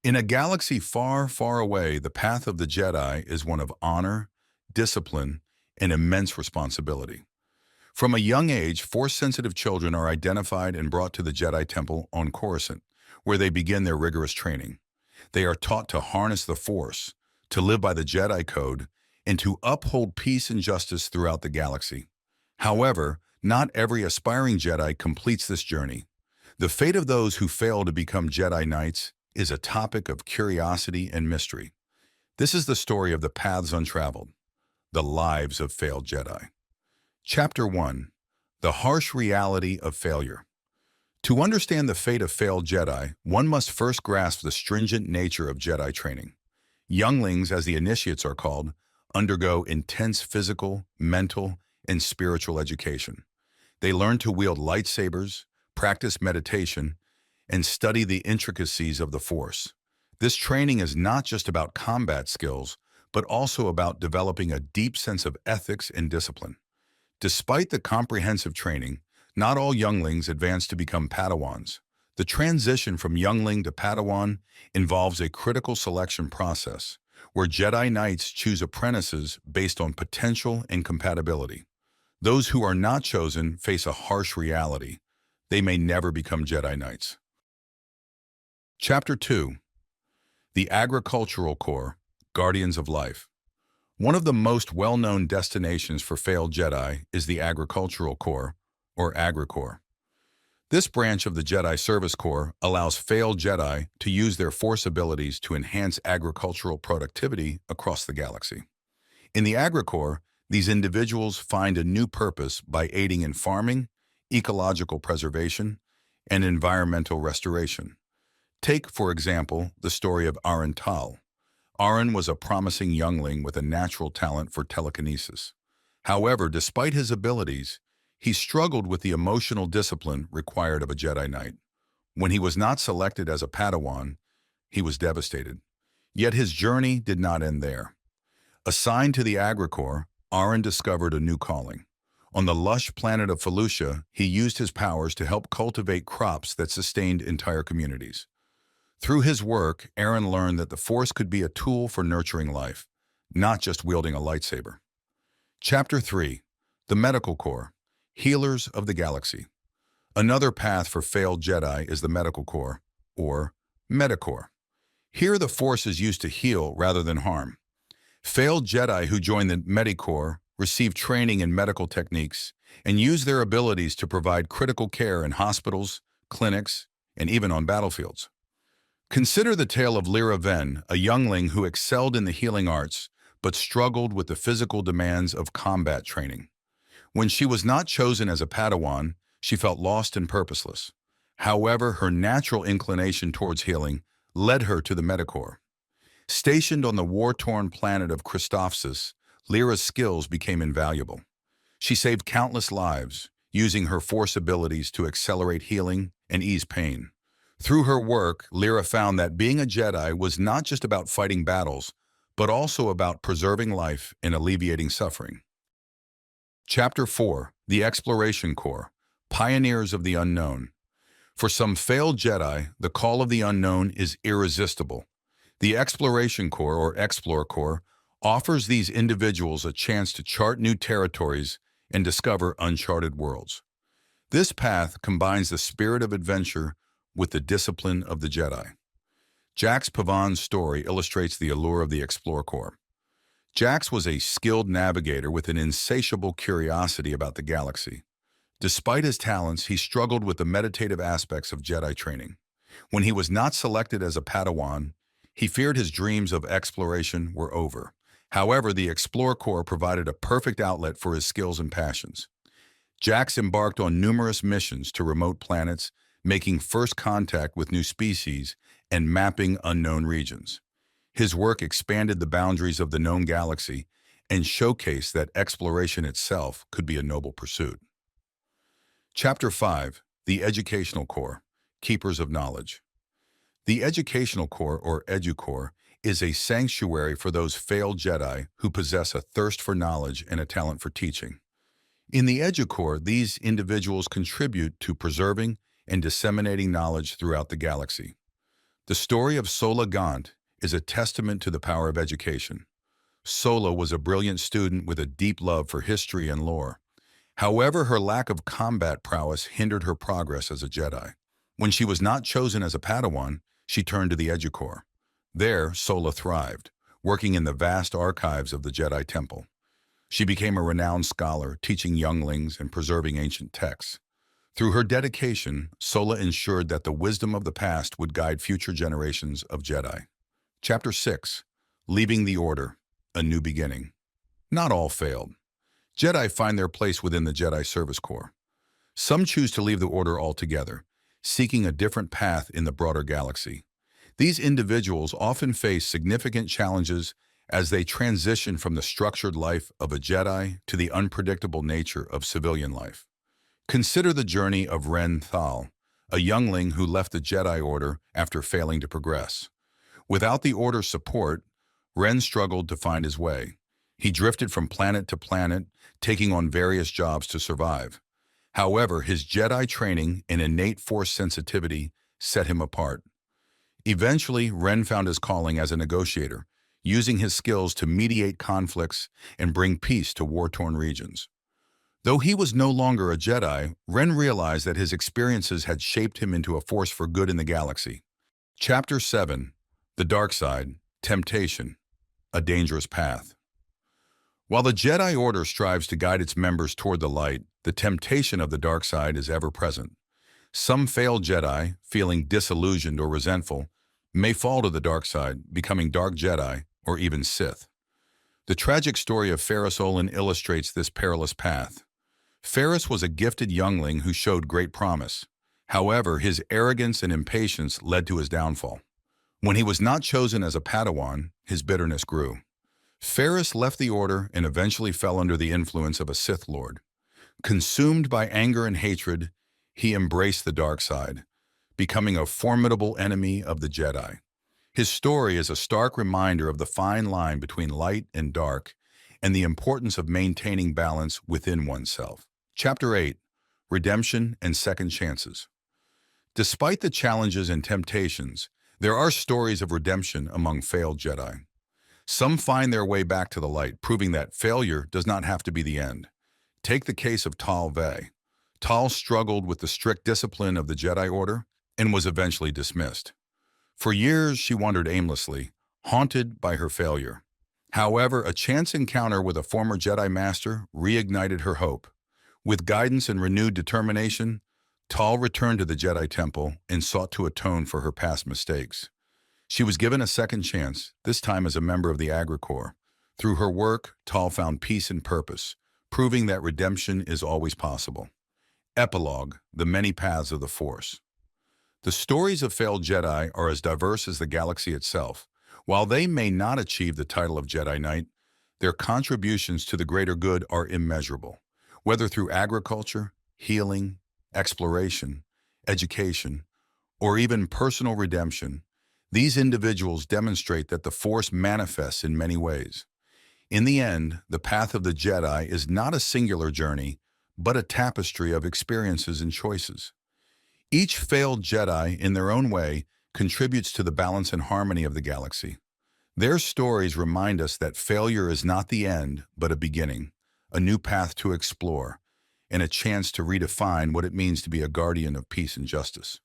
In a galaxy far, far away, the path of the Jedi is one of honor, discipline, and immense responsibility. From a young age, Force-sensitive children are identified and brought to the Jedi Temple on Coruscant, where they begin their rigorous training. They are taught to harness the Force, to live by the Jedi Code, and to uphold peace and justice throughout the galaxy. However, not every aspiring Jedi completes this journey. The fate of those who fail to become Jedi Knights is a topic of curiosity and mystery. This is the story of the paths untraveled, the lives of failed Jedi. Chapter 1. The Harsh Reality of Failure. To understand the fate of failed Jedi, one must first grasp the stringent nature of Jedi training. Younglings, as the initiates are called, undergo intense physical, mental, and spiritual education. They learn to wield lightsabers, practice meditation, and study the intricacies of the Force. This training is not just about combat skills, but also about developing a deep sense of ethics and discipline. Despite the comprehensive training, not all younglings advance to become Padawans. The transition from youngling to Padawan involves a critical selection process, where Jedi Knights choose apprentices based on potential and compatibility. Those who are not chosen face a harsh reality. They may never become Jedi Knights. Chapter 2. The Agricultural Corps, Guardians of Life. One of the most well-known destinations for failed Jedi is the Agricultural Corps, or AgriCorps. This branch of the Jedi Service Corps allows failed Jedi to use their Force abilities to enhance agricultural productivity across the galaxy. In the AgriCorps, these individuals find a new purpose by aiding in farming, ecological preservation, and environmental restoration. Take, for example, the story of Aaron Tal. Aaron was a promising youngling with a natural talent for telekinesis. However, despite his abilities, he struggled with the emotional discipline required of a Jedi Knight. When he was not selected as a Padawan, he was devastated. Yet his journey did not end there. Assigned to the AgriCorps, Aaron discovered a new calling. On the lush planet of Felucia, he used his powers to help cultivate crops that sustained entire communities. Through his work, Aaron learned that the Force could be a tool for nurturing life, not just wielding a lightsaber. Chapter 3. The Medical Corps, Healers of the Galaxy. Another path for failed Jedi is the Medical Corps, or Medicorps. Here the Force is used to heal rather than harm. Failed Jedi who join the Medicorps receive training in medical techniques and use their abilities to provide critical care in hospitals, clinics, and even on battlefields. Consider the tale of Lyra Ven, a youngling who excelled in the healing arts but struggled with the physical demands of combat training. When she was not chosen as a Padawan, she felt lost and purposeless. However, her natural inclination towards healing led her to the Medicorps. Stationed on the war-torn planet of Christophsis, Lyra's skills became invaluable. She saved countless lives, using her Force abilities to accelerate healing and ease pain. Through her work, Lyra found that being a Jedi was not just about fighting battles, but also about preserving life and alleviating suffering. Chapter 4. The Exploration Corps, Pioneers of the Unknown. For some failed Jedi, the call of the unknown is irresistible. The Exploration Corps, or Explore Corps, offers these individuals a chance to chart new territories and discover uncharted worlds. This path combines the spirit of adventure with the discipline of the Jedi. Jax Pavan's story illustrates the allure of the Explore Corps. Jax was a skilled navigator with an insatiable curiosity about the galaxy. Despite his talents, he struggled with the meditative aspects of Jedi training. When he was not selected as a Padawan, he feared his dreams of exploration were over. However, the Explore Corps provided a perfect outlet for his skills and passions. Jax embarked on numerous missions to remote planets, making first contact with new species and mapping unknown regions. His work expanded the boundaries of the known galaxy and showcased that exploration itself could be a noble pursuit. Chapter 5. The Educational Corps, Keepers of Knowledge. The Educational Corps, or EduCorps, is a sanctuary for those failed Jedi who possess a thirst for knowledge and a talent for teaching. In the EduCorps, these individuals contribute to preserving and disseminating knowledge throughout the galaxy. The story of Sola Gaunt is a testament to the power of education. Sola was a brilliant student with a deep love for history and lore. However, her lack of combat prowess hindered her progress as a Jedi. When she was not chosen as a Padawan, she turned to the Educor. There, Sola thrived, working in the vast archives of the Jedi Temple. She became a renowned scholar, teaching younglings and preserving ancient texts. Through her dedication, Sola ensured that the wisdom of the past would guide future generations of Jedi. Chapter 6. Leaving the Order, a New Beginning. Not all failed. Jedi find their place within the Jedi Service Corps. Some choose to leave the Order altogether, seeking a different path in the broader galaxy. These individuals often face significant challenges as they transition from the structured life of a Jedi to the unpredictable nature of civilian life. Consider the journey of Ren Thal, a youngling who left the Jedi Order after failing to progress. Without the Order's support, Ren struggled to find his way. He drifted from planet to planet, taking on various jobs to survive. However, his Jedi training and innate Force sensitivity set him apart. Eventually, Ren found his calling as a negotiator, using his skills to mediate conflicts and bring peace to war-torn regions. Though he was no longer a Jedi, Ren realized that his experiences had shaped him into a force for good in the galaxy. Chapter 7. The Dark Side, Temptation, a Dangerous Path. While the Jedi Order strives to guide its members toward the light, the temptation of the dark side is ever present. Some failed Jedi, feeling disillusioned or resentful, may fall to the dark side, becoming Dark Jedi or even Sith. The tragic story of Ferris Olin illustrates this perilous path. Ferris was a gifted youngling who showed great promise. However, his arrogance and impatience led to his downfall. When he was not chosen as a Padawan, his bitterness grew. Ferris left the Order and eventually fell under the influence of a Sith Lord. Consumed by anger and hatred, he embraced the dark side, becoming a formidable enemy of the Jedi. His story is a stark reminder of the fine line between light and dark and the importance of maintaining balance within oneself. Chapter 8. Redemption and Second Chances. Despite the challenges and temptations, there are stories of redemption among failed Jedi. Some find their way back to the light, proving that failure does not have to be the end. Take the case of Tal Vey. Tal struggled with the strict discipline of the Jedi Order and was eventually dismissed. For years, she wandered aimlessly, haunted by her failure. However, a chance encounter with a former Jedi Master reignited her hope. With guidance and renewed determination, Tal returned to the Jedi Temple and sought to atone for her past mistakes. She was given a second chance, this time as a member of the Agri-Corps. Through her work, Tal found peace and purpose, proving that redemption is always possible. Epilogue: The Many Paths of the Force. The stories of failed Jedi are as diverse as the galaxy itself. While they may not achieve the title of Jedi Knight, their contributions to the greater good are immeasurable. Whether through agriculture, healing, exploration, education, or even personal redemption, these individuals demonstrate that the Force manifests in many ways. In the end, the path of the Jedi is not a singular journey, but a tapestry of experiences and choices. Each failed Jedi, in their own way, contributes to the balance and harmony of the galaxy. Their stories remind us that failure is not the end, but a beginning, a new path to explore, and a chance to redefine what it means to be a guardian of peace and justice.